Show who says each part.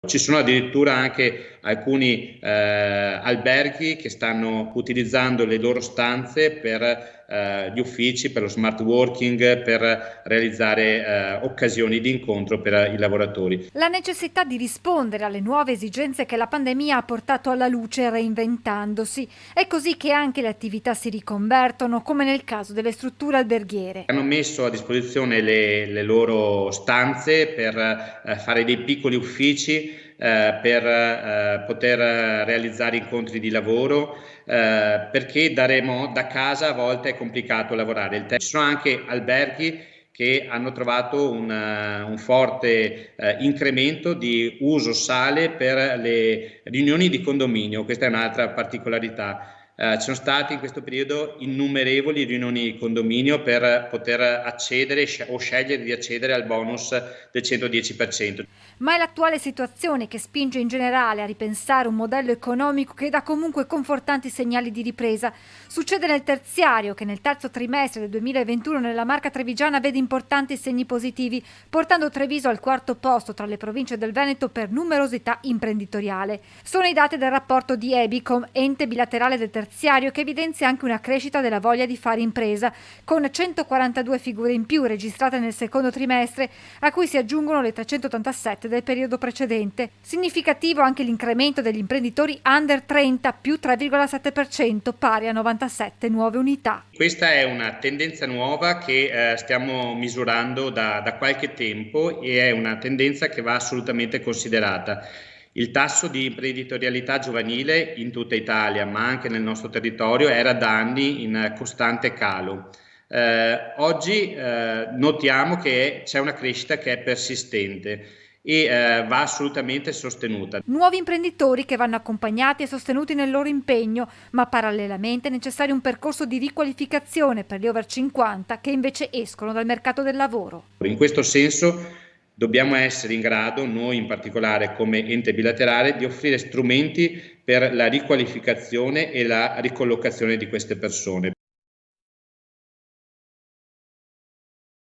Speaker 1: Ci sono addirittura anche alcuni alberghi che stanno utilizzando le loro stanze per gli uffici, per lo smart working, per realizzare occasioni di incontro per i lavoratori.
Speaker 2: La necessità di rispondere alle nuove esigenze che la pandemia ha portato alla luce reinventandosi. È così che anche le attività si riconvertono, come nel caso delle strutture alberghiere.
Speaker 1: Hanno messo a disposizione le loro stanze per fare dei piccoli uffici, per poter realizzare incontri di lavoro, perché da casa a volte è complicato lavorare. Ci sono anche alberghi che hanno trovato un forte incremento di uso sale per le riunioni di condominio. Questa è un'altra particolarità. Ci sono stati in questo periodo innumerevoli riunioni di condominio per poter accedere o scegliere di accedere al bonus del 110%.
Speaker 2: Ma è l'attuale situazione che spinge in generale a ripensare un modello economico che dà comunque confortanti segnali di ripresa. Succede nel terziario, che nel terzo trimestre del 2021 nella Marca Trevigiana vede importanti segni positivi, portando Treviso al quarto posto tra le province del Veneto per numerosità imprenditoriale. Sono i dati del rapporto di Ebicom, ente bilaterale del terziario, che evidenzia anche una crescita della voglia di fare impresa, con 142 figure in più registrate nel secondo trimestre, a cui si aggiungono le 387 del periodo precedente. Significativo anche l'incremento degli imprenditori under 30, più 3,7%, pari a 97 nuove unità.
Speaker 1: Questa è una tendenza nuova che stiamo misurando da qualche tempo e è una tendenza che va assolutamente considerata. Il tasso di imprenditorialità giovanile in tutta Italia, ma anche nel nostro territorio, era da anni in costante calo. Oggi notiamo che c'è una crescita che è persistente e va assolutamente sostenuta.
Speaker 2: Nuovi imprenditori che vanno accompagnati e sostenuti nel loro impegno, ma parallelamente è necessario un percorso di riqualificazione per gli over 50 che invece escono dal mercato del lavoro.
Speaker 1: In questo senso dobbiamo essere in grado, noi in particolare come ente bilaterale, di offrire strumenti per la riqualificazione e la ricollocazione di queste persone.